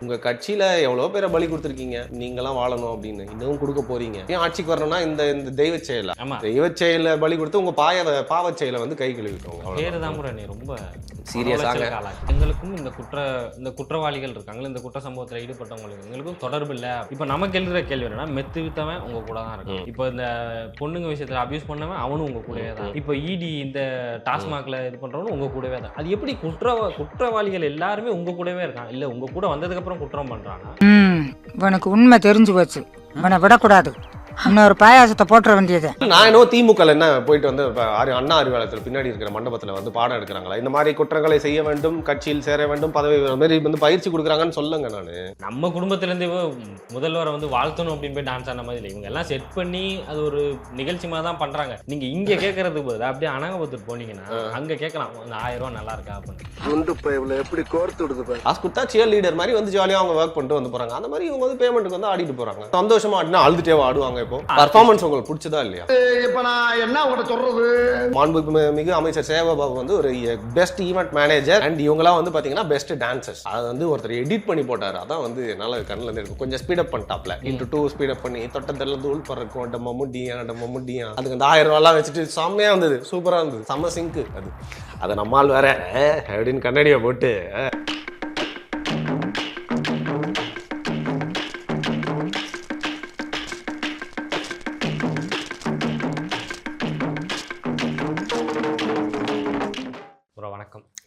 உங்க கட்சியில எவ்வளோ பேரை பலி கொடுத்துருக்கீங்க, நீங்களாம் வாழணும் அப்படின்னு. இன்னும் கொடுக்க போறீங்க. ஏன் ஆட்சிக்கு வரணும்னா இந்த இந்த தெய்வ செயலா? ஆமா. தெய்வ செயலை பலி கொடுத்து உங்க பாவச் செயலை வந்து கை கழுவிக்கோங்க. பேரு தான் ப்ரோ நீ ரொம்ப சீரியஸாக எங்களுக்கும் இந்த குற்றவாளிகள் இருக்காங்களே, இந்த குற்ற சம்பவத்தில் ஈடுபட்டவங்களுக்கு எங்களுக்கும் தொடர்பு இல்லை. இப்போ நமக்கு எழுதுற கேள்வி என்னன்னா, மெத்து வித்தவன் உங்க கூட தான் இருக்கும். இப்போ இந்த பொண்ணுங்க விஷயத்துல அபியூஸ் பண்ணவன் அவனும் உங்க கூடவே தான். இப்போ இடி இந்த டாஸ்மாக்ல இது பண்றவனும் உங்க கூடவே தான். அது எப்படி குற்றவாளிகள் எல்லாருமே உங்க கூடவே இருக்காங்க? இல்ல உங்க கூட வந்ததுக்கு அப்புறம் குற்றம் பண்றாங்க. இவனுக்கு உண்மை தெரிஞ்சு போச்சு, இவனை விடக்கூடாது. இன்னொரு பாயாசத்தை போட்டுற வேண்டியது. நான் என்னவோ திமுக என்ன போயிட்டு வந்து அண்ணா அறிவாலயத்தில் பின்னாடி இருக்கிற மண்டபத்தில் வந்து பாடம் எடுக்கிறாங்களா, இந்த மாதிரி குற்றங்களை செய்ய வேண்டும், கட்சியில் சேர வேண்டும், பதவி மாதிரி வந்து பயிற்சி கொடுக்குறாங்கன்னு சொல்லுங்க. நான் நம்ம குடும்பத்திலேருந்து முதல்வரை வந்து வாழ்த்தணும் அப்படின்னு போய் டான்ஸ் ஆன மாதிரி இல்லை. இவங்க எல்லாம் செட் பண்ணி அது ஒரு நிகழ்ச்சி மாதிரி தான் பண்றாங்க. நீங்க இங்க கேட்கறதுக்கு போது அப்படியே அனகபுத்தூர் போனீங்கன்னா அங்க கேட்கலாம், அந்த 1000 ரூபா நல்லா இருக்கா அப்படின்னு. எப்படி கோர்த்து விடுது காசு கொடுத்தா சியர் லீடர் மாதிரி வந்து ஜாலியாக அவங்க ஒர்க் பண்ணிட்டு வந்து போறாங்க. அந்த மாதிரி இவங்க வந்து பேமெண்ட்டுக்கு வந்து ஆடிட்டு போறாங்க. சந்தோஷமா ஆடினா அழுதுட்டே ஆடுவாங்க. இப்போ பர்ஃபார்மன்ஸ் உங்களுக்கு பிடிச்சதா இல்லையா? இப்ப நான் என்ன உங்கள்கிட்ட சொல்றது, மாண்புமிகு அமைச்சர் சேவபாபு வந்து ஒரு பெஸ்ட் ஈவென்ட் மேனேஜர் அண்ட் இவங்கலாம் வந்து பாத்தீங்கன்னா பெஸ்ட் டான்சர்ஸ். அது வந்து ஒருத்தர் எடிட் பண்ணி போட்டாரு. அதான் வந்து என்னால கண்ணில் இருந்து இருக்கும். கொஞ்சம் ஸ்பீடப் பண்ணிட்டாப்ல, இன்டு 2 ஸ்பீடப் பண்ணி தொட்டத்துல தூள் பறக்கும் டம்முடியா அதுக்கு அந்த 1000 ரூபாய் வச்சுட்டு செம்மையா இருந்தது, சூப்பரா இருந்தது, செம்ம சிங்கு. அதை நம்மால் வேற அப்படின்னு கண்ணாடியை போட்டு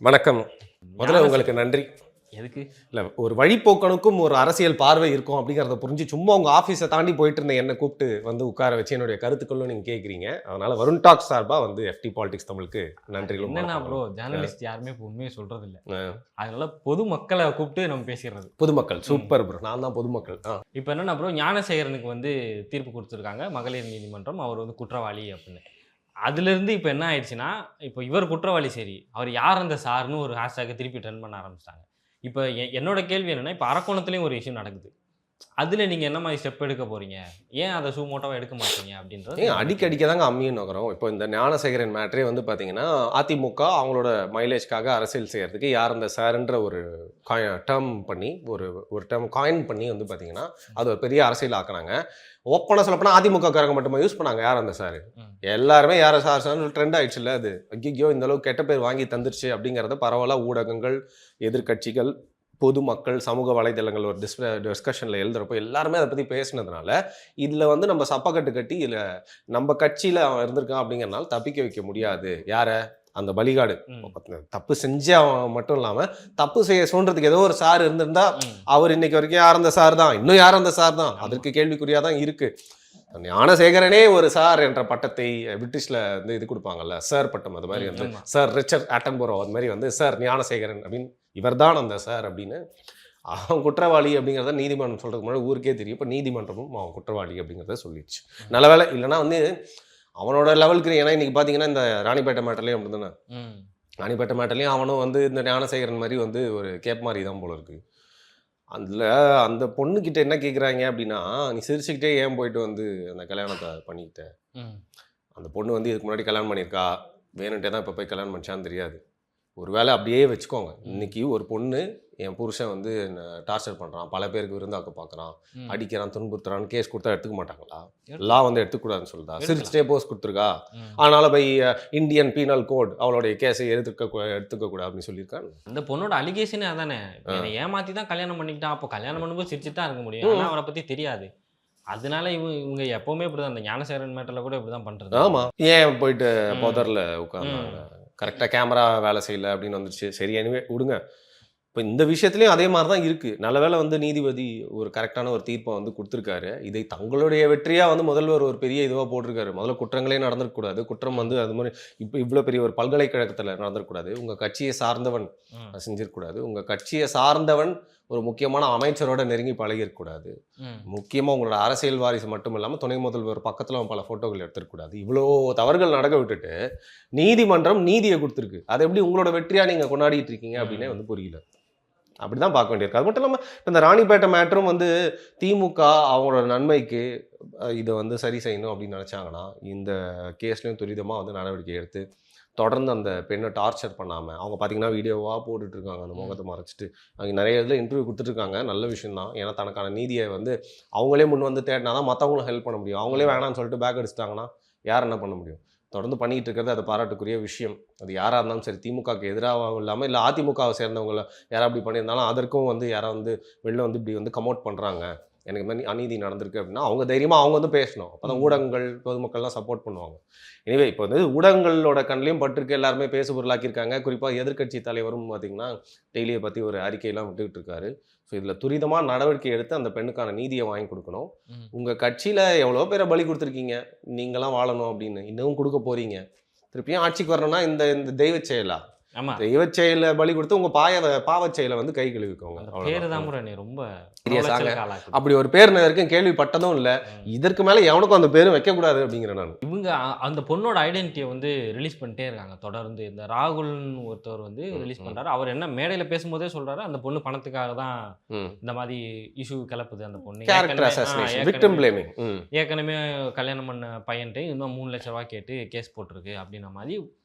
வணக்கம். முதல்ல உங்களுக்கு நன்றி. எதுக்கு இல்லை, ஒரு வழிபோக்கனுக்கும் ஒரு அரசியல் பார்வை இருக்கும் அப்படிங்கிறத புரிஞ்சு சும்மா உங்கள் ஆஃபீஸை தாண்டி போயிட்டு இருந்த என்னை கூப்பிட்டு வந்து உட்கார வச்சு என்னுடைய கருத்துக்களும் நீங்கள் கேட்குறீங்க. அதனால வருண் டாக் சார்பாக வந்து FT பாலிடிக்ஸ் தமிழுக்கு நன்றிகளும். என்னன்னா ப்ரோ, ஜேர்னலிஸ்ட் யாருமே இப்போ உண்மையை சொல்றது இல்லை. அதனால பொதுமக்களை கூப்பிட்டு நம்ம பேசிடுறது. பொதுமக்கள் சூப்பர் ப்ரோ, நான் தான் பொதுமக்கள். இப்போ என்னன்னா ப்ரோ, ஞானசேகரனுக்கு வந்து தீர்ப்பு கொடுத்துருக்காங்க மகளிர் நீதிமன்றம், அவர் வந்து குற்றவாளி அப்படின்னு. அதுலேருந்து இப்போ என்ன ஆயிடுச்சுன்னா, இப்போ இவர் குற்றவாளி சரி, அவர் யார் அந்த சார்னு ஒரு ஹேஷ்டேக்கை திருப்பி ட்ரெண்ட் பண்ண ஆரம்பிச்சிட்டாங்க. இப்போ என்னோட கேள்வி என்னென்னா, இப்போ அரக்கோணத்துலேயும் ஒரு இஷ்யூ நடக்குது. அதில் நீங்கள் என்ன மாதிரி ஸ்டெப் எடுக்க போகிறீங்க, ஏன் அதை மோட்டோவாக எடுக்க மாட்டீங்க அப்படின்றது. அடிக்க தாங்க அம்மியும் நகரம். இப்போ இந்த ஞானசேகரன் மேட்ரே வந்து பார்த்தீங்கன்னா, அதிமுக அவங்களோட மைலேஜ்க்காக அரசியல் செய்கிறதுக்கு யார் அந்த சார்ன்ற ஒரு டேர்ம் பண்ணி ஒரு டேர்ம் காயின் பண்ணி வந்து பார்த்தீங்கன்னா அது ஒரு பெரிய அரசியல் ஆக்குனாங்க. ஓப்பனாக சொல்லப்போனால் அதிமுக காரங்க மட்டுமா யூஸ் பண்ணாங்க யார் அந்த சார். எல்லாருமே யார் சார் ட்ரெண்ட் ஆயிடுச்சு இல்லை. அது ஐயோ இந்த அளவுக்கு கெட்ட பேர் வாங்கி தந்துருச்சு அப்படிங்கிறத பரவாயில்ல ஊடகங்கள், எதிர்கட்சிகள், பொதுமக்கள், சமூக வலைதளங்கள் ஒரு டிஸ்கஷனில் எழுதுறப்போ எல்லாருமே அதை பற்றி பேசினதுனால இதில் வந்து நம்ம சப்பக்கட்டு கட்டி இல்லை நம்ம கட்சியில் அவன் இருந்திருக்கான் அப்படிங்கிறனால தப்பிக்க வைக்க முடியாது. யாரை? அந்த பலிகாடு. தப்பு செஞ்ச அவன் மட்டும் இல்லாமல் தப்பு செய்ய சொல்றதுக்கு ஏதோ ஒரு சார் இருந்திருந்தா அவர் இன்னைக்கு வரைக்கும் யார் அந்த சார் தான், இன்னும் யார் அந்த சார் தான், அதற்கு கேள்விக்குறியாக தான் இருக்கு. ஞானசேகரனே ஒரு சார் என்ற பட்டத்தை பிரிட்டிஷ்ல வந்து இது கொடுப்பாங்கல்ல, சார் பட்டம். அது மாதிரி வந்து சார் ரிச்சர்ட் ஆட்டன்போரோ அது மாதிரி வந்து சார் ஞானசேகரன் அப்படின்னு இவர் தான் அந்த சார் அப்படின்னு. அவன் குற்றவாளி அப்படிங்கிறத நீதிமன்றம் சொல்றதுக்கு முன்னாடி ஊருக்கே தெரியும். இப்போ நீதிமன்றமும் அவன் குற்றவாளி அப்படிங்கிறத சொல்லிடுச்சு. நல்ல வேலை. இல்லைன்னா வந்து அவனோட லெவலுக்கு, ஏன்னா இன்னைக்கு பார்த்தீங்கன்னா இந்த ராணிப்பேட்டை மேட்டர்லேயும் அப்படி தானே, ராணிப்பேட்டை மேட்டர்லேயும் அவனும் வந்து இந்த ஞானசேகரன் மாதிரி வந்து ஒரு கேப் மாதிரி தான் போல இருக்கு. அதில் அந்த பொண்ணுக்கிட்ட என்ன கேட்குறாங்க அப்படின்னா, நீ சிரிச்சுக்கிட்டே ஏன் போயிட்டு வந்து அந்த கல்யாணத்தை பண்ணிக்கிட்ட, அந்த பொண்ணு வந்து இதுக்கு முன்னாடி கல்யாணம் பண்ணியிருக்கா, வேணுன்ட்டே தான் இப்போ போய் கல்யாணம் பண்ணிச்சான்னு தெரியாது. ஒரு வேளை அப்படியே வச்சுக்கோங்க. இன்னைக்கு ஒரு பொண்ணு என் புருஷன் வந்து டார்ச்சர் பண்ணுறான், பல பேருக்கு விருந்தாக்க பார்க்குறான், அடிக்கிறான், துன்புறுத்துறான்னு கேஸ் கொடுத்தா எடுத்துக்க மாட்டாங்களா? எல்லாம் வந்து எடுத்துக்கூடாதுன்னு சொல்லுதா? சிரிச்சுட்டே போஸ் கொடுத்துருக்கா, அதனால பை இந்தியன் பீனல் கோட் அவளுடைய கேஸை எடுத்துக்க கூடாது அப்படின்னு சொல்லியிருக்காங்க. அந்த பொண்ணோட அலிகேஷனே அதானே, ஏமாத்தி தான் கல்யாணம் பண்ணிக்கிட்டான். அப்போ கல்யாணம் பண்ணும்போது சிரிச்சுட்டு தான் இருக்க முடியும், ஆனால் அவரை பற்றி தெரியாது. அதனால இவங்க எப்பவுமே இப்படிதான், அந்த ஞானசேகரன் மேட்டர்ல கூட இப்படிதான் பண்றது. ஆமா, ஏன் போயிட்டு புதர்ல உட்கார்ந்தாங்க, கரெக்டாக கேமரா வேலை செய்யலை அப்படின்னு வந்துச்சு. சரி, எனிவே விடுங்க. இப்போ இந்த விஷயத்துலையும் அதே மாதிரி தான் இருக்குது. நல்ல வேளை வந்து நீதிபதி ஒரு கரெக்டான ஒரு தீர்ப்பை வந்து கொடுத்துருக்காரு. இதை தங்களுடைய வெற்றியாக வந்து முதல்வர் ஒரு பெரிய இதுவாக போட்டிருக்காரு. முதல்ல குற்றங்களே நடந்துருக்கக்கூடாது. குற்றம் வந்து அது மாதிரி இப்போ இவ்வளோ பெரிய ஒரு பல்கலைக்கழகத்தில் நடந்துருக்கூடாது. உங்கள் கட்சியை சார்ந்தவன் செஞ்சிருக்கக்கூடாது. உங்கள் கட்சியை சார்ந்தவன் ஒரு முக்கியமான அமைச்சரோட நெருங்கி பழகிருக்கக்கூடாது. முக்கியமாக உங்களோட அரசியல் வாரிசு மட்டும் இல்லாமல் துணை முதல்வர் பக்கத்தில் பல ஃபோட்டோக்கள் எடுத்துருக்கூடாது. இவ்வளோ தவறுகள் நடக்க விட்டுட்டு நீதிமன்றம் நீதியை கொடுத்துருக்கு. அதை எப்படி உங்களோட வெற்றியாக நீங்கள் கொண்டாடிட்டு இருக்கீங்க அப்படின்னே வந்து புரியல. அப்படி தான் பார்க்க வேண்டியிருக்கு. அது மட்டும் இல்லாமல் இந்த ராணிப்பேட்டை மேட்டரும் வந்து திமுக அவங்களோட நன்மைக்கு இதை வந்து சரி செய்யணும் அப்படின்னு நினச்சாங்கன்னா இந்த கேஸ்லையும் துரிதமாக வந்து நடவடிக்கை எடுத்து தொடர்ந்து அந்த பெண்ணை டார்ச்சர் பண்ணாமல் அவங்க பார்த்தீங்கன்னா வீடியோவாக போட்டுட்ருக்காங்க அந்த முகத்தை மறைச்சிட்டு. அவங்க நிறைய இதில் இன்டர்வியூ கொடுத்துட்ருக்காங்க. நல்ல விஷயம் தான். ஏன்னா தனக்கான நீதியை வந்து அவங்களே முன் வந்து தேடினா தான் மற்றவங்களும் ஹெல்ப் பண்ண முடியும். அவங்களே வேணாம்னு சொல்லிட்டு பேக் அடிச்சிட்டாங்கன்னா யார் என்ன பண்ண முடியும்? தொடர்ந்து பண்ணிகிட்டு இருக்கிறது அது பாராட்டுக்குரிய விஷயம். அது யாராக இருந்தாலும் சரி, திமுகவுக்கு எதிராகவும் இல்லாமல் இல்லை அதிமுகவை சேர்ந்தவங்களை யாராவது அப்படி பண்ணியிருந்தாலும் அதற்கும் வந்து யாராவது வந்து வெளில வந்து இப்படி வந்து கமௌட் பண்ணுறாங்க, எனக்கு மாதிரி அநீதி நடந்திருக்கு அப்படின்னா அவங்க தைரியமாக அவங்க வந்து பேசணும். அப்போ தான் ஊடகங்கள் பொதுமக்கள்லாம் சப்போர்ட் பண்ணுவாங்க. எனவே இப்போ வந்து ஊடகங்களோட கண்ணிலையும் பட்டிருக்கு, எல்லாருமே பேசு பொருளாக்கியிருக்காங்க. குறிப்பாக எதிர்க்கட்சி தலைவரும் பார்த்திங்கன்னா டெய்லியை பற்றி ஒரு அறிக்கையெல்லாம் விட்டுக்கிட்டு இருக்காரு. ஸோ இதில் துரிதமாக நடவடிக்கை எடுத்து அந்த பெண்ணுக்கான நீதியை வாங்கி கொடுக்கணும். உங்கள் கட்சியில் எவ்வளோ பேரை பலி கொடுத்துருக்கீங்க, நீங்களாம் வாழணும் அப்படின்னு இன்னும் கொடுக்க போகிறீங்க. திருப்பியும் ஆட்சிக்கு வரணும்னா இந்த இந்த தெய்வ செயலா? ஆமா, தெய்வ செயலை பலி கொடுத்து உங்கள் பாவச் செயலை வந்து கை கழுவிக்கோங்க. பேரு தான் ப்ரோ நீ ரொம்ப சீரியஸாங்க. ஆளாக்குது. அப்படி ஒரு பேர் நான் வரைக்கும் கேள்விப்பட்டதும் இல்லை. இதற்கு மேலே எவனுக்கும் அந்த பேரும் வைக்கக்கூடாது அப்படிங்கிறேன் நான். இவங்க அந்த பொண்ணோட ஐடென்டிட்டியை வந்து ரிலீஸ் பண்ணிட்டே இருக்காங்க தொடர்ந்து. இந்த ராகுல்னு ஒருத்தவர் வந்து ரிலீஸ் பண்றாரு. அவர் என்ன மேடையில பேசும்போதே சொல்றாரு, அந்த பொண்ணு பணத்துக்காக தான் இந்த மாதிரி இஷ்யூ கிளப்புது. அந்த பொண்ணு கேரக்டர் அசாசினேஷன், விக்டிம் பிளேமிங். ஏற்கனவே கல்யாணம் பண்ண பையன்ட்டு இன்னும் 3 லட்ச ரூபாய் கேட்டு கேஸ் போட்டிருக்கு அப்படின்ற மாதிரி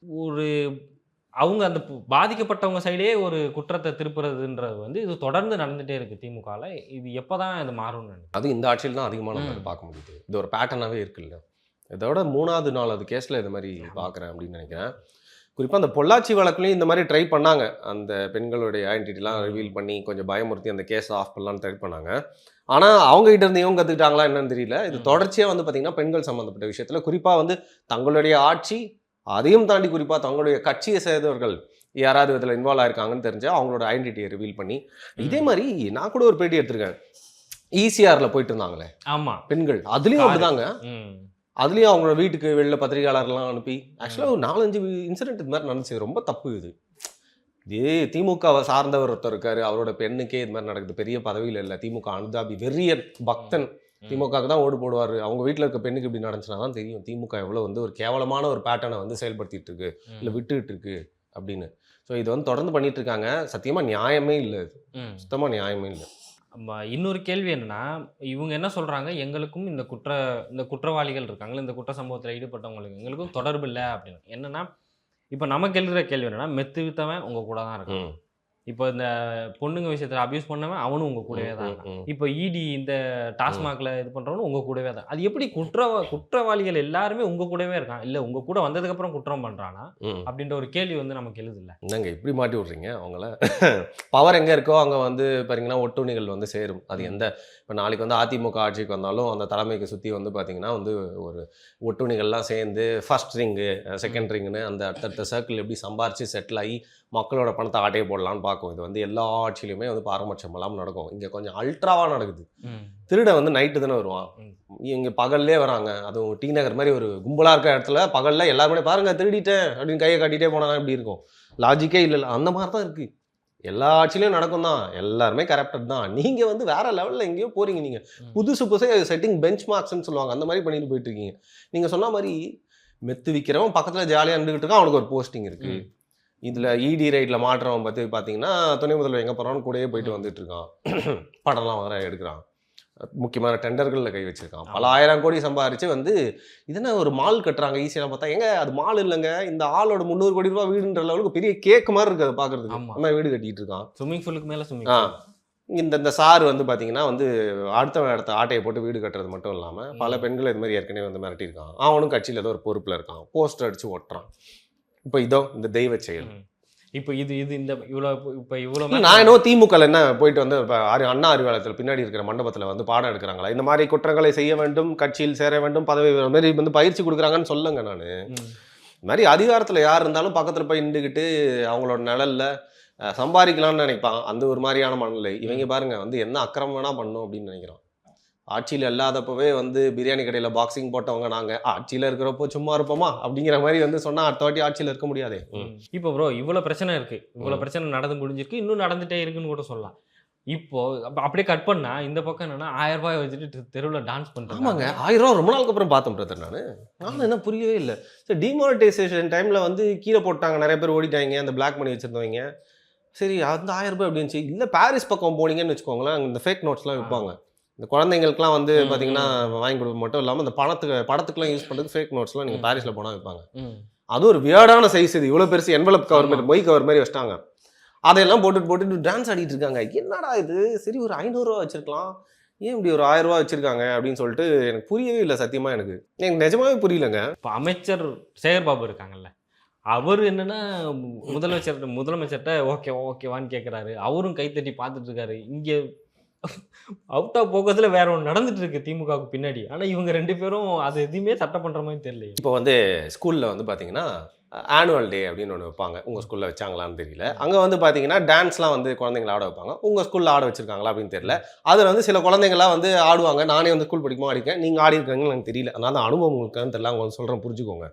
ஒரு அவங்க அந்த பாதிக்கப்பட்டவங்க சைடே ஒரு குற்றத்தை திருப்புறதுன்றது வந்து இது தொடர்ந்து நடந்துகிட்டே இருக்குது திமுகவில். இது எப்போ தான் இது மாறும்னு நினைக்கிறேன். அது இந்த ஆட்சியில் தான் அதிகமாக நம்ம பார்க்க முடியுது. இது ஒரு பேட்டர்னாகவே இருக்குல்ல. இதோட 3வது 4வது கேஸில் இது மாதிரி பார்க்குறேன் அப்படின்னு நினைக்கிறேன். குறிப்பாக அந்த பொள்ளாச்சி வழக்குலையும் இந்த மாதிரி ட்ரை பண்ணாங்க. அந்த பெண்களுடைய ஐடென்டிட்டிலாம் ரிவீல் பண்ணி கொஞ்சம் பயமுறுத்தி அந்த கேஸை ஆஃப் பண்ணலான்னு ட்ரை பண்ணாங்க. ஆனால் அவங்ககிட்ட இருந்து இவங்க கற்றுக்கிட்டாங்களா என்னன்னு தெரியல. இது தொடர்ச்சியாக வந்து பார்த்திங்கன்னா பெண்கள் சம்மந்தப்பட்ட விஷயத்தில் குறிப்பாக வந்து தங்களுடைய ஆட்சி, அதையும் தாண்டி குறிப்பாக தங்களுடைய கட்சியை சேர்ந்தவர்கள் யாராவது இதில் இன்வால்வ் ஆயிருக்காங்கன்னு தெரிஞ்சால் அவங்களோட ஐடென்டிட்டியை ரிவீல் பண்ணி, இதே மாதிரி நான் கூட ஒரு பேட்டி எடுத்திருக்கேன். ஈசிஆரில் போயிட்டு இருந்தாங்களே ஆமாம் பெண்கள், அதுலேயும் அப்படிதாங்க. அதுலேயும் அவங்களோட வீட்டுக்கு வெளில பத்திரிகையாளர்லாம் அனுப்பி ஆக்சுவலாக ஒரு 4-5 இன்சிடென்ட் இது மாதிரி நடந்துச்சு. ரொம்ப தப்பு இது. இதே திமுகவை சார்ந்தவர் ஒருத்தர் இருக்காரு, அவரோட பெண்ணுக்கே இது மாதிரி நடக்குது. பெரிய பதவியில் இல்லை, திமுக அனுதாபி வெறியன் பக்தன், திமுகவுக்கு தான் ஓடு போடுவார். அவங்க வீட்டில் இருக்க பெண்ணுக்கு இப்படி நடந்துச்சுன்னா தான் தெரியும் திமுக எவ்வளோ வந்து ஒரு கேவலமான ஒரு பேட்டர்னை வந்து செயல்படுத்திட்டு இருக்கு, இல்லை விட்டுக்கிட்டு இருக்கு அப்படின்னு. ஸோ இது வந்து தொடர்ந்து பண்ணிட்டு இருக்காங்க. சத்தியமாக நியாயமே இல்லை, இது சுத்தமாக நியாயமே இல்லை. இன்னொரு கேள்வி என்னன்னா, இவங்க என்ன சொல்றாங்க, எங்களுக்கும் இந்த குற்றவாளிகள் இருக்காங்களே, இந்த குற்ற சம்பவத்தில் ஈடுபட்டவங்களுக்கு எங்களுக்கும் தொடர்பு இல்லை அப்படின்னு. என்னன்னா இப்போ நமக்கு எழுதுகிற கேள்வி என்னன்னா, மெத்து வித்தவன் உங்க கூட தான் இருக்கான். இப்போ இந்த பொண்ணுங்க விஷயத்தில் அபியூஸ் பண்ணவன் அவனும் உங்கள் கூடவே தான் இருக்கான். இப்போ இடி இந்த டாஸ்மாகில் இது பண்ணுறவனும் உங்கள் கூடவே தான். அது எப்படி குற்றவாளிகள் எல்லாருமே உங்கள் கூடவே இருக்கான், இல்லை உங்கள் கூட வந்ததுக்கப்புறம் குற்றம் பண்ணுறானா அப்படின்ற ஒரு கேள்வி வந்து நமக்கு எழுதில்ல. என்னங்க இப்படி மாட்டி விட்றீங்க அவங்கள? பவர் எங்கே இருக்கோ அங்கே வந்து பார்த்தீங்கன்னா ஒட்டுணிகள் வந்து சேரும். அது எந்த இப்போ நாளைக்கு வந்து அதிமுக ஆட்சிக்கு வந்தாலும் அந்த தலைமைக்கு சுற்றி வந்து பார்த்திங்கன்னா வந்து ஒரு ஒட்டுணிகள்லாம் சேர்ந்து ஃபர்ஸ்ட் ரிங்கு செகண்ட் ரிங்குன்னு அந்த அடுத்தடுத்த சர்க்கிள் எப்படி சம்பாரித்து செட்டில் ஆகி மக்களோட பணத்தை ஆட்டையை போடலான்னு பார்க்கும். இது வந்து எல்லா ஆட்சியிலுமே வந்து பாரபட்சம் இல்லாமல் நடக்கும். இங்கே கொஞ்சம் அல்ட்ராவாக நடக்குது. திருட வந்து நைட்டு தானே வருவான், இங்கே பகல்லே வராங்க. அதுவும் டி நகர் மாதிரி ஒரு கும்பலாக இருக்க இடத்துல பகலில் எல்லாருமே பாருங்கள் திருடிட்டேன் அப்படின்னு கையை காட்டிகிட்டே போனால் எப்படி இருக்கும்? லாஜிக்கே இல்லை. அந்த மாதிரி தான் இருக்குது. எல்லா ஆட்சியிலையும் நடக்கும் தான். எல்லாருமே கரப்டட் தான். நீங்கள் வந்து வேறு லெவலில் எங்கேயோ போகிறீங்க. நீங்கள் புதுசாக செட்டிங் பெஞ்ச் மார்க்ஸ்ன்னு சொல்லுவாங்க, அந்த மாதிரி பண்ணிட்டு போயிட்டு இருக்கீங்க. நீங்கள் சொன்ன மாதிரி மெத்து விற்கிறவன் பக்கத்தில் ஜாலியாக இருந்துக்கிட்டு இருக்கான், அவனுக்கு ஒரு போஸ்டிங் இருக்குது. இதில் இடி ரைட்டில் மாற்றவன் பற்றி பார்த்தீங்கன்னா துணை முதல்வர் எங்கே போகிறான்னு கூடயே போயிட்டு வந்துட்டு இருக்கான். படம்லாம் வர எடுக்கிறான், முக்கியமான டெண்டர்களில் கை வச்சிருக்கான், பல 1000 கோடி சம்பாரிச்சு வந்து இதென்ன ஒரு மால் கட்டுறாங்க ஈஸியாக பார்த்தா. எங்க அது மால் இல்லைங்க, இந்த ஆளோட 300 கோடி ரூபா வீடுன்ற லெவலுக்கு பெரிய கேக் மாதிரி இருக்குது அதை பார்க்குறதுக்கு. அந்த வீடு கட்டிகிட்டு இருக்கான், ஸ்விம்மிங் பூலுக்கு மேலே ஸ்விம்மிங். இந்த சார் வந்து பார்த்தீங்கன்னா வந்து அடுத்த இடத்த ஆட்டையை போட்டு வீடு கட்டுறது மட்டும் இல்லாமல் பல பெண்கள் இது மாதிரி ஏற்கனவே வந்து மிரட்டியிருக்கான். அவனும் கட்சியில் ஏதோ ஒரு பொறுப்பில் இருக்கான், போஸ்டர் அடித்து ஒட்டுறான். இப்போ இதோ இந்த தெய்வ செயல். இப்போ இது இந்த இவ்வளோ நான் என்னவோ திமுக என்ன போயிட்டு வந்து இப்போ அண்ணா அறிவாலயத்தில் பின்னாடி இருக்கிற மண்டபத்தில் வந்து பாடம் எடுக்கிறாங்களா, இந்த மாதிரி குற்றங்களை செய்ய வேண்டும், கட்சியில் சேர வேண்டும், பதவி மாதிரி வந்து பயிற்சி கொடுக்குறாங்கன்னு சொல்லுங்க. நான் இந்த மாதிரி அதிகாரத்தில் யார் இருந்தாலும் பக்கத்தில் போய் நின்றுக்கிட்டு அவங்களோட நிழலில் சம்பாதிக்கலாம்னு நினைப்பான். அந்த ஒரு மாதிரியான மனநிலை. இவங்க பாருங்க வந்து என்ன அக்கிரமம் வேணா பண்ணும் அப்படின்னு நினைக்கிறான். ஆட்சியில் இல்லாதப்பவே வந்து பிரியாணி கடையில் பாக்ஸிங் போட்டவங்க நாங்கள், ஆட்சியில் இருக்கிறப்போ சும்மா இருப்போமா அப்படிங்கிற மாதிரி வந்து சொன்னால் அடுத்த வாட்டி ஆட்சியில் இருக்க முடியாதே. இப்போ ப்ரோ இவ்வளோ பிரச்சனை இருக்குது, இவ்வளோ பிரச்சனை நடந்து முடிஞ்சிருக்கு, இன்னும் நடந்துகிட்டே இருக்குன்னு கூட சொல்லலாம். இப்போ அப்படியே கட் பண்ணா இந்த பக்கம் என்னன்னா 1000 ரூபாய் வச்சுட்டு தெருவில் டான்ஸ் பண்ணுறாங்க. ஆமாங்க, 1000 ரூபா ரொம்ப நாளுக்கு அப்புறம் பார்த்தேன் பிரதர். நான் என்ன புரியவே இல்லை. சரி, டிமானிட்டைசேஷன் டைமில் வந்து கீழே போட்டாங்க, நிறைய பேர் ஓடிட்டாங்க அந்த பிளாக் மணி வச்சுருந்தவங்க. சரி, அந்த 1000 ரூபாய் அப்படின்னு இருந்துச்சு. இல்லை பாரிஸ் பக்கம் போனீங்கன்னு வச்சுக்கோங்களேன், இந்த ஃபேக் நோட்ஸ்லாம் விற்பாங்க. இந்த குழந்தைங்களுக்குலாம் வந்து பார்த்தீங்கன்னா வாங்கி கொடுக்க மட்டும் இல்லாமல் இந்த படத்துக்குலாம் யூஸ் பண்ணுறதுக்கு ஃபேக் நோட்ஸ்லாம் நீங்கள் பாரிஸில் போனால் விற்பாங்க. அது ஒரு வியர்டான சைஸ், இது இவ்வளோ பெருசு என்வலப் கவர் மாதிரி மொய் கவர் மாதிரி வச்சிட்டாங்க. அதையெல்லாம் போட்டுட்டு டான்ஸ் ஆடிட்டு இருக்காங்க. என்னடா இது, சரி ஒரு 500 ரூபா வச்சிருக்கலாம், ஏன் இப்படி ஒரு 1000 ரூபா வச்சிருக்காங்க அப்படின்னு சொல்லிட்டு எனக்கு புரியவே இல்லை. சத்தியமா எனக்கு நிஜமாவே புரியலங்க. இப்போ அமைச்சர் சேகர் பாபு இருக்காங்கல்ல, அவர் என்னன்னா முதலமைச்சர்கிட்ட ஓகேவான்னு கேட்குறாரு. அவரும் கைத்தட்டி பார்த்துட்டு இருக்காரு. இங்கே அவுட் ஆஃப் போக்கஸில் வேற ஒன்று நடந்துட்டு இருக்கு திமுகவுக்கு பின்னாடி. ஆனால் இவங்க 2 பேரும் அது எதுவுமே சட்டை பண்ணுற மாதிரி தெரியல. இப்போ வந்து ஸ்கூலில் வந்து பார்த்தீங்கன்னா ஆனுவல் டே அப்படின்னு ஒன்று வைப்பாங்க. உங்கள் ஸ்கூலில் வச்சாங்களான்னு தெரியல. அங்கே வந்து பார்த்தீங்கன்னா டான்ஸ்லாம் வந்து குழந்தைங்கள ஆட வைப்பாங்க. உங்கள் ஸ்கூலில் ஆட வச்சிருக்காங்களா அப்படின்னு தெரியல. அதில் வந்து சில குழந்தைங்களாம் வந்து ஆடுவாங்க. நானே வந்து ஸ்கூல் படிக்கும்போது ஆடிருக்கேன். நீங்கள் ஆடி இருக்கீங்கன்னு எனக்கு தெரியல. அதனால தான் அனுபவம் உங்களுக்குன்னு தெரியல, உங்களுக்கு சொல்கிறேன், புரிஞ்சுக்கோங்க.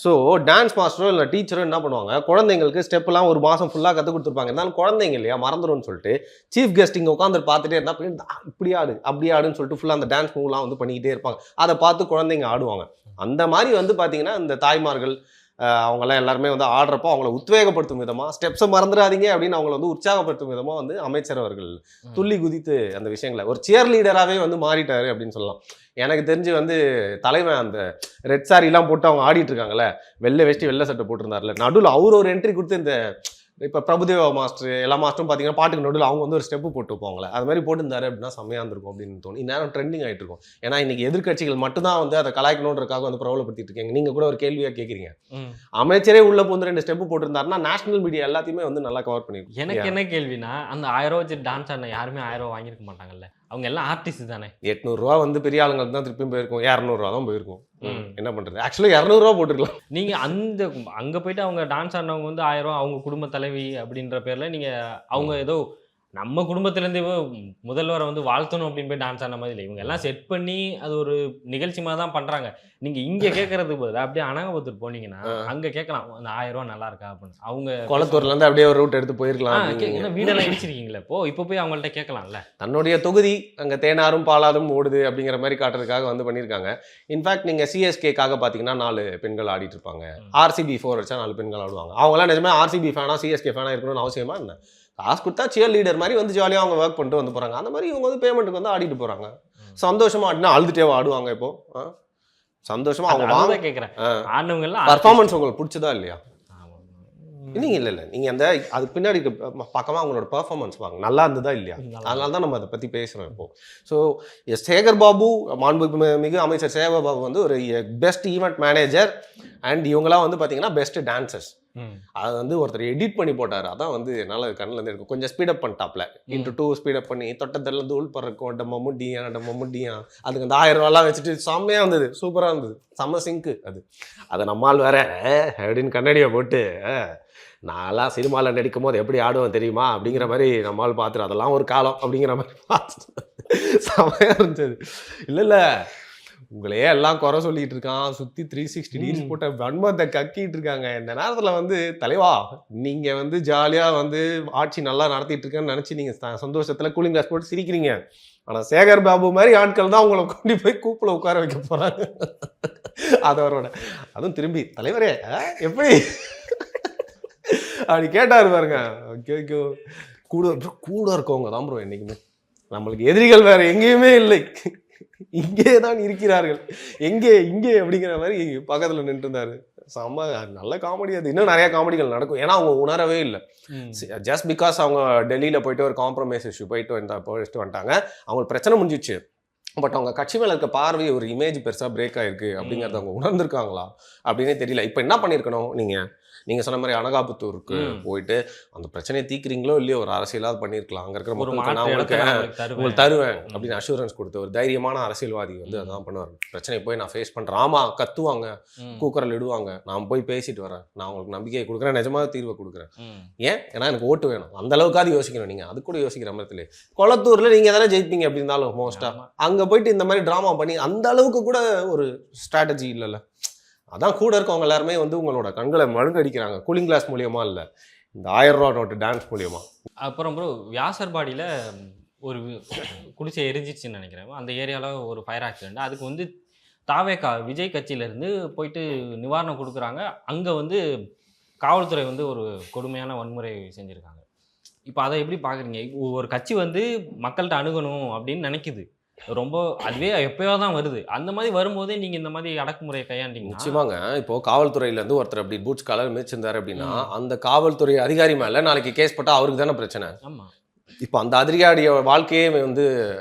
ஸோ டான்ஸ் மாஸ்டரோ இல்லை டீச்சரோ என்ன பண்ணுவாங்க, குழந்தைங்களுக்கு ஸ்டெப்லாம் ஒரு மாதம் ஃபுல்லாக கற்றுக் கொடுத்துருப்பாங்க. இருந்தாலும் குழந்தைங்க இல்லையா, மறந்துடும்னு சொல்லிட்டு சீஃப் கெஸ்ட் இங்கே உட்காந்து பார்த்துட்டே இருந்தால் இப்படி ஆடு அப்படி ஆடுன்னு சொல்லிட்டு ஃபுல்லாக அந்த டான்ஸ் மூவ்லாம் வந்து பண்ணிக்கிட்டே இருப்பாங்க. அதை பார்த்து குழந்தைங்க ஆடுவாங்க. அந்த மாதிரி வந்து பார்த்தீங்கன்னா இந்த தாய்மார்கள் அவங்கெல்லாம் எல்லாருமே வந்து ஆடுறப்போ அவங்கள உத்வேகப்படுத்தும் விதமாக, ஸ்டெப்ஸை மறந்துடாதீங்க அப்படின்னு அவங்கள வந்து உற்சாகப்படுத்தும் விதமாக வந்து அமைச்சர் அவர்கள் துள்ளி குதித்து அந்த விஷயங்களை ஒரு சியர் லீடராகவே வந்து மாறிட்டாரு அப்படின்னு சொல்லலாம். எனக்கு தெரிஞ்சு வந்து தலைவன் அந்த ரெட் சாரிலாம் போட்டு அவங்க ஆடிட்டு இருக்காங்கல்ல, வெள்ளை வேஷ்டி வெள்ளை சட்டை போட்டிருந்தாருல, நடுவில் அவர் ஒரு என்ட்ரி கொடுத்து இந்த இப்போ பிரபுதேவா மாஸ்டர் எல்லா மாஸ்டரும் பார்த்தீங்கன்னா பாட்டுக்கு நடுவில் அவங்க வந்து ஒரு ஸ்டெப்பு போட்டு வைப்பாங்களே, அது மாதிரி போட்டுருந்தாரு அப்படின்னா செம்மையாக இருந்திருக்கும் அப்படின்னு தோணும். இந்நேரம் ட்ரெண்டிங் ஆகிட்டு இருக்கும். ஏன்னா இன்னைக்கு எதிர்கட்சிகள் மட்டும்தான் வந்து அதை கலாய்க்கணுன்றதுக்காக வந்து பிரபலப்படுத்திட்டு இருக்கீங்க. நீங்கள் கூட ஒரு கேள்வியாக கேட்குறீங்க, அமைச்சரே உள்ள வந்து 2 ஸ்டெப்பு போட்டிருந்தாருன்னா நேஷனல் மீடியா எல்லாத்தையுமே வந்து நல்லா கவர் பண்ணிருக்கும். எனக்கு என்ன கேள்வினா, அந்த 1000 ரூபா வச்சு டான்ஸ் ஆடின யாருமே 1000 ரூபா வாங்கியிருக்க மாட்டாங்கல்ல, அவங்க எல்லாம் ஆர்டிஸ்ட் தானே. 800 ரூபா வந்து பெரிய ஆளுங்களுக்கு தான் திருப்பியும் போயிருக்கும், 200 ரூபா தான் போயிருக்கும். என்ன பண்றது, ஆக்சுவலி 200 ரூபா போட்டுருக்கலாம். நீங்க அங்க போயிட்டு அவங்க டான்ஸ் ஆடினவங்க வந்து 1000 ரூபா அவங்க குடும்ப தலைவி அப்படின்ற பேர்ல நீங்க அவங்க ஏதோ நம்ம குடும்பத்திலேருந்து முதல்வரை வந்து வாழ்த்தணும் அப்படின்னு போய் டான்ஸ் ஆன மாதிரி இல்லை. இவங்க எல்லாம் செட் பண்ணி அது ஒரு நிகழ்ச்சி மாதிரி தான் பண்றாங்க. நீங்க இங்க கேட்கறதுக்கு பதில் அப்படியே அனகாபுத்தூர் போனீங்கன்னா அங்க கேட்கலாம் அந்த 1000 ரூபா நல்லா இருக்கா அப்படின்னு. அவங்க குளத்தூர்ல இருந்து அப்படியே ஒரு ரூட் எடுத்து போயிருக்கலாம். வீடெல்லாம் இடிச்சிருக்கீங்களா, இப்போ போய் அவங்கள்ட்ட கேட்கலாம்ல. தன்னுடைய தொகுதி அங்க தேனாரும் பாலாரும் ஓடுது அப்படிங்கிற மாதிரி காட்டுறதுக்காக வந்து பண்ணியிருக்காங்க. இன்ஃபேக்ட் நீங்க சிஎஸ்கேக்காக பாத்தீங்கன்னா 4 பெண்கள் ஆடிட்டு இருப்பாங்க. ஆர்சிபி 4 வச்சா 4 பெண்கள் ஆடுவாங்க. அவங்களாம் நிஜமே ஆர்சிபி ஃபேனா சிஎஸ்கே ஃபேனா இருக்கணும்னு அவசியமா என்ன? காசு கொடுத்தா சியர் லீடர் மாதிரி வந்து ஜாலியாக அவங்க ஒர்க் பண்ணிட்டு வந்து போகிறாங்க. அந்த மாதிரி இவங்க வந்து பேமெண்ட்டுக்கு வந்து ஆடிட்டு போகிறாங்க. சந்தோஷமா ஆடினா அழுதுட்டே ஆடுவாங்க. இப்போ சந்தோஷமா அவங்க வாங்க கேட்குறேன். ஆனவங்கெல்லாம் பர்ஃபார்மன்ஸ் உங்களுக்கு பிடிச்சதா இல்லையா? நீங்கள் இல்லை நீங்கள் அந்த அதுக்கு பின்னாடி பக்கமாக அவங்களோட பர்ஃபார்மன்ஸ் வாங்க நல்லா இருந்ததா இல்லையா? அதனால தான் நம்ம அதை பற்றி பேசுகிறோம் இப்போ. ஸோ சேகர் பாபு, மாண்புமிகு அமைச்சர் சேகர் பாபு வந்து ஒரு பெஸ்ட் ஈவெண்ட் மேனேஜர் அண்ட் இவங்களாம் வந்து பார்த்தீங்கன்னா பெஸ்ட் டான்சர்ஸ். அது வந்து ஒருத்தர் எடிட் பண்ணி போட்டார். அதான் வந்து என்னால் கண்ணில் இருந்து இருக்கும். கொஞ்சம் ஸ்பீடப் பண்ணிட்டாப்ல, இன்ட்டு 2 ஸ்பீடப் பண்ணி தொட்டத்தில் தூள் பறக்கும் மம்முட்டியா அதுக்கு அந்த 1000 ரூபாலாம் வச்சுட்டு செம்மையாக இருந்தது, சூப்பராக இருந்தது, செம்ம சிங்க்கு அது. அதை நம்மால் வேற அப்படின்னு கண்ணாடியை போட்டு நான்லாம் சினிமாவில் நடிக்கும் போது எப்படி ஆடுவேன் தெரியுமா அப்படிங்கிற மாதிரி நம்மால் பார்த்துரு. அதெல்லாம் ஒரு காலம் அப்படிங்கிற மாதிரி பார்த்து செம்மையாக இருந்தது. இல்லை உங்களையே எல்லாம் குறை சொல்லிட்டு இருக்கான், சுற்றி 360 டிகிரி போட்ட வன்மத்தை கக்கிட்டு இருக்காங்க. இந்த நேரத்தில் வந்து தலைவா நீங்கள் வந்து ஜாலியாக வந்து ஆட்சி நல்லா நடத்திட்டு இருக்கேன்னு நினச்சி நீங்கள் சந்தோஷத்தில் கூலிங் கிளாஸ் போட்டு சிரிக்கிறீங்க. ஆனால் சேகர் பாபு மாதிரி ஆட்கள் தான் உங்களை கொண்டு போய் கூப்பில் உட்கார வைக்க போகிறாங்க. அதோட அதுவும் திரும்பி தலைவரே எப்படி அப்படி கேட்டார் பாருங்க. ஓகே கூட இருக்கவங்க தான் ப்ரோ என்றைக்குமே நம்மளுக்கு எதிரிகள் வேற எங்கேயுமே இல்லை, இங்கே தான் இருக்கிறார்கள், இங்கே அப்படிங்கிற மாதிரி பக்கத்தில் நின்று இருந்தாரு. செம்ம நல்ல காமெடி அது. இன்னும் நிறைய காமெடிகள் நடக்கும். ஏன்னா அவங்க உணரவே இல்லை. ஜஸ்ட் பிகாஸ் அவங்க டெல்லியில் போயிட்டு ஒரு காம்ப்ரமைஸ் இஷ்யூ போயிட்டு வந்துட்டாங்க, அவங்களுக்கு பிரச்சனை முடிஞ்சிச்சு. பட் அவங்க கட்சி மேலே இருக்க பார்வை ஒரு இமேஜ் பெருசாக பிரேக் ஆகிருக்கு அப்படிங்கிறத அவங்க உணர்ந்திருக்காங்களா அப்படின்னே தெரியல. இப்போ என்ன பண்ணியிருக்கணும், நீங்கள் சொன்ன மாதிரி அனகாபுத்தூருக்கு போயிட்டு அந்த பிரச்சனையை தீக்குறீங்களோ இல்லையோ ஒரு அரசியலாவது பண்ணியிருக்கலாம். அங்கே இருக்கிற மக்களுக்கு நான் உங்களுக்கு தருவேன் அப்படின்னு அஷூரன்ஸ் கொடுத்த ஒரு தைரியமான அரசியல்வாதி வந்து அதான் பண்ணுவார். பிரச்சனையை போய் நான் ஃபேஸ் பண்ணுறேன், ஆமாம் கத்துவாங்க, கூக்குரல் இடுவாங்க, நான் போய் பேசிட்டு வரேன், நான் உங்களுக்கு நம்பிக்கையை கொடுக்குறேன், நிஜமாக தீர்வை கொடுக்குறேன். ஏன்னா எனக்கு ஓட்டு வேணும், அந்த அளவுக்காவது யோசிக்கணும். நீங்கள் அது கூட யோசிக்கிற மாதிரி குளத்தூரில் நீங்கள் தானே ஜெயிப்பீங்க அப்படி இருந்தாலும் மோஸ்ட்டாக அங்கே போயிட்டு இந்த மாதிரி ட்ராமா பண்ணி அந்த அளவுக்கு கூட ஒரு ஸ்ட்ராட்டஜி இல்லைல்ல. அதான் கூட இருக்கவங்க எல்லாருமே வந்து உங்களோட கண்களை மழுங்கடிக்கிறாங்க. கூலிங் கிளாஸ் மூலியமா இல்லை, இந்த 1000 ரூபா நோட்டு டான்ஸ் மூலியமா. அப்புறம் ப்ரோ வியாசர்பாடியில் ஒரு குடிசை எரிஞ்சிச்சுன்னு நினைக்கிறேன். அந்த ஏரியாவில் ஒரு ஃபயர் ஆக்சிடென்ட். அதுக்கு வந்து தாவேகா விஜய் கட்சியிலேருந்து போயிட்டு நிவாரணம் கொடுக்குறாங்க. அங்கே வந்து காவல்துறை வந்து ஒரு கொடுமையான வன்முறை செஞ்சுருக்காங்க. இப்போ அதை எப்படி பார்க்குறீங்க? ஒரு கட்சி வந்து மக்கள்கிட்ட அணுகணும் அப்படின்னு நினைக்குது, ரொம்ப அதுவே எப்பயோ தான் வருது. அந்த மாதிரி வரும்போதே நீங்க இந்த மாதிரி அடக்குமுறையை கையாண்டீங்கன்னா நிச்சயமாங்க. இப்போ காவல்துறையிலேருந்து ஒருத்தர் அப்படி பூட்ஸ் காலர் மிதிச்சிருந்தாரு அப்படின்னா, அந்த காவல்துறை அதிகாரி மேல நாளைக்கு கேஸ் போட்டா அவருக்கு தானே பிரச்சனை. ஆமா. இப்போ அந்த அதிகாரிய வாழ்க்கையே வந்து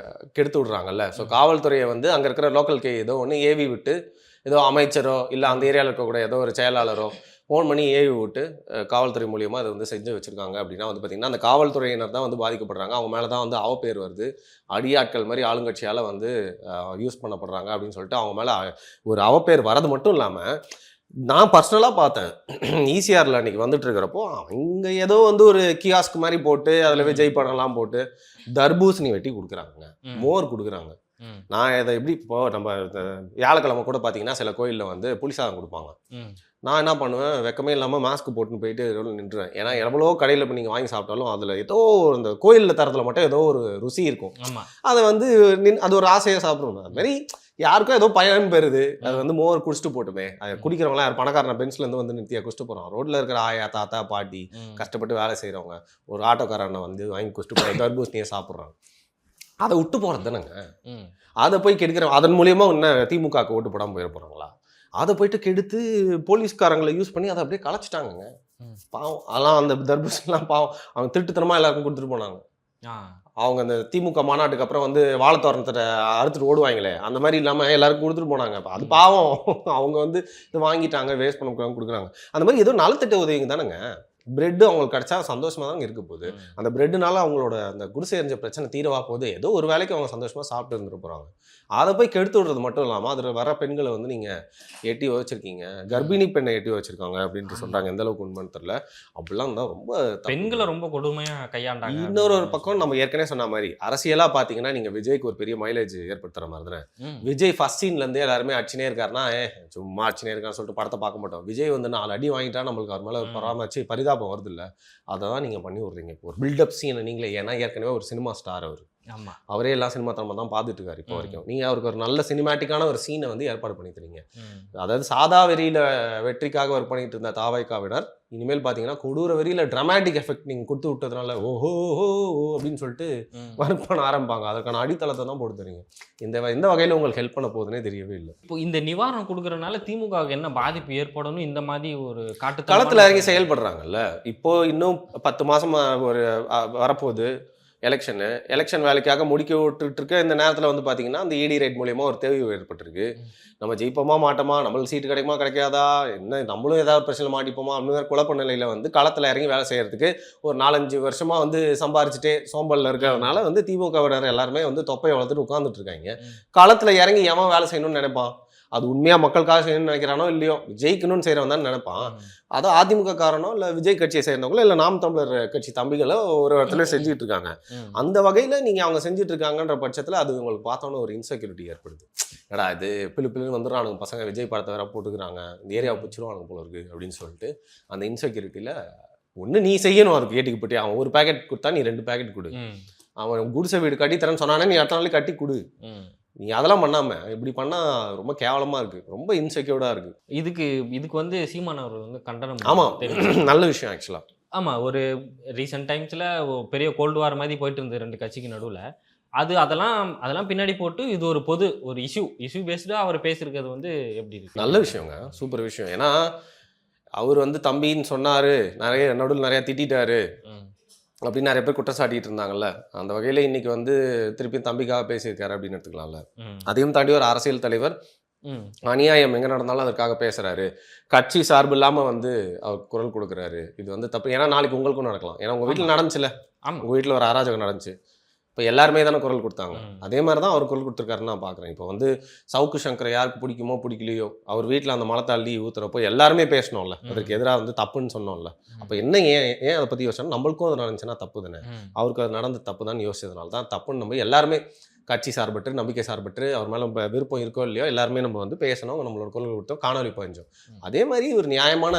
கெடுத்து விடுறாங்கல்ல. ஸோ காவல்துறையை வந்து அங்கே இருக்கிற லோக்கல் ஏதோ ஒன்று ஏவி விட்டு, ஏதோ அமைச்சரோ இல்லை அந்த ஏரியாவில் இருக்கக்கூடிய ஏதோ ஒரு செயலாளரோ ஃபோன் பண்ணி ஏவி விட்டு காவல்துறை மூலியமாக அதை வந்து செஞ்சு வச்சுருக்காங்க அப்படின்னா வந்து பார்த்திங்கன்னா, அந்த காவல்துறையினர் தான் வந்து பாதிக்கப்படுறாங்க. அவங்க மேலே தான் வந்து அவப்பேர் வருது. அடியாட்கள் மாதிரி ஆளுங்கட்சியால் வந்து யூஸ் பண்ணப்படுறாங்க அப்படின்னு சொல்லிட்டு அவங்க மேலே ஒரு அவப்பேர் வரது மட்டும் இல்லாமல், நான் பர்சனலாக பார்த்தேன். ஈசிஆரில் அன்றைக்கி வந்துட்டு இருக்கிறப்போ அவங்க ஏதோ வந்து ஒரு கியாஸ்க் மாதிரி போட்டு அதில் விஜய் படம்லாம் போட்டு தர்பூசணி வெட்டி கொடுக்குறாங்க, மோர் கொடுக்குறாங்க. நான் இதை எப்படி இப்போ நம்ம வியாழக்கிழமை கூட பார்த்தீங்கன்னா சில கோயிலில் வந்து புளிசாதம் கொடுப்பாங்க. நான் என்ன பண்ணுவேன், வெக்கமே இல்லாமல் மாஸ்க் போட்டுன்னு போயிட்டு நின்றுவேன். ஏன்னா எவ்வளோ கடையில் இப்போ நீங்கள் வாங்கி சாப்பிட்டாலும் அதில் ஏதோ இந்த கோயிலில் தரத்தில் மட்டும் ஏதோ ஒரு ருசி இருக்கும். அதை வந்து அது ஒரு ஆசையாக சாப்பிடணும். அது மாதிரி யாருக்கும் ஏதோ பயன் பெறுது. அது வந்து மோர் குடிச்சிட்டு போட்டுமே, அதை குடிக்கிறவங்களாம் யார் பணக்காரன பென்ஸ்லேருந்து வந்து நிறுத்தியா குடிச்சிட்டு போகிறோம். ரோட்டில் இருக்கிற ஆயா தாத்தா பாட்டி கஷ்டப்பட்டு வேலை செய்கிறவங்க ஒரு ஆட்டோக்காரனை வந்து வாங்கி குடிச்சிட்டு போகிற தர்பூசணியை சாப்பிட்றாங்க. அதை விட்டு போகிறது தானேங்க. அதை போய் கெடுக்கிற அதன் மூலியமாக இன்னும் திமுகவுக்கு ஓட்டு போடாமல் போயிட போகிறாங்களா? அதை போயிட்டு கெடுத்து போலீஸ்காரங்களை யூஸ் பண்ணி அதை அப்படியே கலைச்சிட்டாங்கங்க. பாவம். அதெல்லாம் அந்த தர்பூசணிலாம் பாவம். அவங்க திருட்டுத்தனமாக எல்லாருக்கும் கொடுத்துட்டு போனாங்க. அவங்க அந்த திமுக மாநாட்டுக்கு அப்புறம் வந்து வாழைத்தோரணத்தை அறுத்துட்டு ஓடுவாங்களே, அந்த மாதிரி இல்லாமல் எல்லாருக்கும் கொடுத்துட்டு போனாங்க. அது பாவம். அவங்க வந்து இது வாங்கிட்டாங்க, வேஸ்ட் பண்ண கொடுக்குறாங்க. அந்த மாதிரி ஏதோ நலத்திட்ட உதவிங்க தானேங்க. பிரெட்டு அவங்களுக்கு கிடைச்சா சந்தோஷமாக தான் இருக்க போகுது. அந்த பிரெட்டுனால அவங்களோட அந்த குடிசை எறிஞ்ச பிரச்சனை தீரவா போகுது. ஏதோ ஒரு வேலைக்கு அவங்க சந்தோஷமாக சாப்பிட்டு இருந்துட்டு போகிறாங்க. அதை போய் கெடுத்து விடுறது மட்டும் இல்லாமல் அதில் வர பெண்களை வந்து நீங்கள் எட்டி வச்சிருக்கீங்க, கர்ப்பிணி பெண்ணை எட்டி வச்சிருக்காங்க அப்படின்ட்டு சொல்கிறாங்க. எந்த அளவுக்கு உண்மைன்னு தெரியல. அப்படிலாம் தான் ரொம்ப பெண்களை ரொம்ப கொடுமையாக கையாண்டாங்க. இன்னொரு பக்கம் நம்ம ஏற்கனவே சொன்ன மாதிரி அரசியலாக பார்த்தீங்கன்னா நீங்கள் விஜய்க்கு ஒரு பெரிய மைலேஜ் ஏற்படுத்துகிற மாதிரி தானே. விஜய் ஃபர்ஸ்ட் சீன்லேருந்தே எல்லாருமே அடிச்சுனே இருக்காருன்னா சும்மா அடிச்சுனே இருக்கான்னு சொல்லிட்டு படத்தை பார்க்க மாட்டோம். விஜய் வந்து 4 அடி வாங்கிட்டா நம்மளுக்கு அவர் மேலே பராமரிச்சு பரிதாபம் வருது இல்லை, அதை தான் நீங்கள் பண்ணி விட்றீங்க. இப்போ ஒரு பில்டப் சீனை நீங்களே, ஏன்னா ஏற்கனவே ஒரு சினிமா ஸ்டார் அவர். ஆமாம், அவரே எல்லாம் சினிமா தரமாக தான் பார்த்துட்டு இருக்காரு இப்போ வரைக்கும். நீங்கள் அவருக்கு ஒரு நல்ல சினிமேட்டிக்கான ஒரு சீனை வந்து ஏற்பாடு பண்ணி தரீங்க. அதாவது சாதா வெறியில் வெற்றிக்காக ஒர்க் பண்ணிட்டு இருந்த தாவைக்காவினர் இனிமேல் பார்த்தீங்கன்னா கொடூர வெறியில் ட்ராமாட்டிக் எஃபெக்ட் நீங்கள் கொடுத்து விட்டதுனால ஓஹோ ஓ அப்படின்னு சொல்லிட்டு ஒர்க் பண்ண ஆரம்பிப்பாங்க. அதற்கான அடித்தளத்தை தான் போட்டு தரீங்க. இந்த வகையில் உங்களுக்கு ஹெல்ப் பண்ண போகுதுன்னே தெரியவே இல்லை. இப்போ இந்த நிவாரணம் கொடுக்குறதுனால திமுகவுக்கு என்ன பாதிப்பு ஏற்படணும்? இந்த மாதிரி ஒரு காட்டு களத்தில் இறங்கி செயல்படுறாங்கல்ல. இப்போ இன்னும் 10 மாதம் ஒரு வரப்போகுது எலெக்ஷன் வேலைக்காக முடிக்க விட்டுட்டு இருக்க இந்த நேரத்தில் வந்து பார்த்தீங்கன்னா அந்த இடி ரைட் மூலியமாக ஒரு தேவை ஏற்பட்டிருக்கு. நம்ம ஜெயிப்போமா மாட்டோமா, நம்மளுக்கு சீட்டு கிடைக்குமா கிடைக்காதா, என்ன நம்மளும் ஏதாவது பிரச்சனை மாட்டிப்போமா அப்படின்னு குழப்ப நிலையில் வந்து களத்தில் இறங்கி வேலை செய்கிறதுக்கு ஒரு 4-5 வருஷமாக வந்து சம்பாரிச்சுட்டே சோம்பலில் இருக்கிறதுனால வந்து திமுகவினர் எல்லாருமே வந்து தொப்பையை வளர்த்துட்டு உட்காந்துட்டு இருக்காங்க. களத்தில் இறங்கி ஏமா வேலை செய்யணும்னு நினைப்பான். அது உண்மையாக மக்களுக்காக செய்யணும்னு நினைக்கிறானோ இல்லையோ, ஜெயிக்கணும்னு செய்கிறவன் தான் நினைப்பான். அதோ அதிமுக காரணம் இல்லை விஜய் கட்சியை சேர்ந்தவங்களோ இல்லை நாம் தமிழர் கட்சி தம்பிகளோ ஒரு இடத்துல செஞ்சுட்டு இருக்காங்க. அந்த வகையில் நீங்கள் அவங்க செஞ்சுட்டு இருக்காங்கன்ற பட்சத்தில் அது உங்களுக்கு பார்த்தோன்னே ஒரு இன்செக்யூரிட்டி ஏற்படுது. ஏடா இது பிள்ளைன்னு வந்துடுறானுங்க பசங்க, விஜய் படத்தை வேற போட்டுக்கிறாங்க, இந்த ஏரியாவை பிடிச்சிருவானுங்க போல இருக்குது அப்படின்னு சொல்லிட்டு அந்த இன்செக்யூரிட்டியில் ஒன்று நீ செய்யணும். அதுக்கு ஏட்டிக்கு போட்டி அவன் ஒரு பேக்கெட் கொடுத்தா நீ 2 பேக்கெட் கொடு. அவன் குடிசை வீடு கட்டித்தரேன்னு சொன்னானே நீ அடுத்த நாள் கட்டி கொடு. நீ அதெல்லாம் பண்ணாமல் இப்படி பண்ணால் ரொம்ப கேவலமாக இருக்குது, ரொம்ப இன்செக்யூர்டாக இருக்குது. இதுக்கு வந்து சீமான் அவர் வந்து கண்டனம். ஆமாம், நல்ல விஷயம் ஆக்சுவலாக. ஆமாம், ஒரு ரீசெண்ட் டைம்ஸில் பெரிய கோல்டு வார் மாதிரி போயிட்டு இருந்தது 2 கட்சிக்கு நடுவில். அதெல்லாம் பின்னாடி போட்டு இது ஒரு ஒரு இஷ்யூ பேஸ்டாக அவர் பேசியிருக்கிறது வந்து எப்படி இருக்கு? நல்ல விஷயங்க, சூப்பர் விஷயம். ஏன்னா அவர் வந்து தம்பின்னு சொன்னார், நடுவில் நிறையா திட்டாரு அப்படின்னு நிறைய பேர் குற்றம் சாட்டிட்டு இருந்தாங்கல்ல. அந்த வகையில் இன்னைக்கு வந்து திருப்பியும் தம்பிக்காக பேசியிருக்காரு அப்படின்னு எடுத்துக்கலாம்ல. அதையும் தாண்டி ஒரு அரசியல் தலைவர் அநியாயம் எங்கே நடந்தாலும் அதற்காக பேசுகிறாரு, கட்சி சார்பு இல்லாமல் வந்து அவர் குரல் கொடுக்குறாரு. இது வந்து தப்பு. ஏன்னா நாளைக்கு உங்களுக்கும் நடக்கலாம். ஏன்னா உங்கள் வீட்டில் நடந்துச்சுல, உங்கள் வீட்டில் ஒரு அராஜகம் நடந்துச்சு, இப்போ எல்லாருமே தானே குரல் கொடுத்தாங்க. அதே மாதிரி தான் அவர் குரல் கொடுத்துருக்காருன்னு நான் பார்க்குறேன். இப்போ வந்து சவுக்கு சங்கரை யாருக்கு பிடிக்குமோ பிடிக்கலையோ அவர் வீட்டில் அந்த மலை தள்ளி ஊற்றுறப்போ எல்லாருமே பேசணும்ல, அதற்கு எதிராக வந்து தப்புன்னு சொன்னோம்ல. அப்போ என்ன ஏன் அதை பற்றி யோசிச்சோம், நம்மளுக்கும் அது நடந்துச்சுன்னா தப்பு தானே, அவருக்கு அது நடந்த தப்பு தான் யோசிச்சதுனால தான் தப்புன்னு நம்ம எல்லாருமே கட்சி சார்பற்று நம்பிக்கை சார்பற்று அவர் மேலே விருப்பம் இருக்கோ இல்லையோ எல்லாருமே நம்ம வந்து பேசணும், நம்மளோட குரல் கொடுத்தோம், காணொலி பாய்ஞ்சோம். அதே மாதிரி ஒரு நியாயமான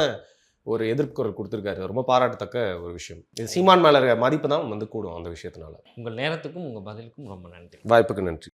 ஒரு எதிர்ப்பு குரல் கொடுத்துருக்காரு. ரொம்ப பாராட்டத்தக்க ஒரு விஷயம். இது சீமான் மேலே மதிப்பு தான் வந்து கூடும் அந்த விஷயத்தினால. உங்கள் நேரத்துக்கும் உங்கள் பதிலுக்கும் ரொம்ப நன்றி. வாய்ப்புக்கு நன்றி.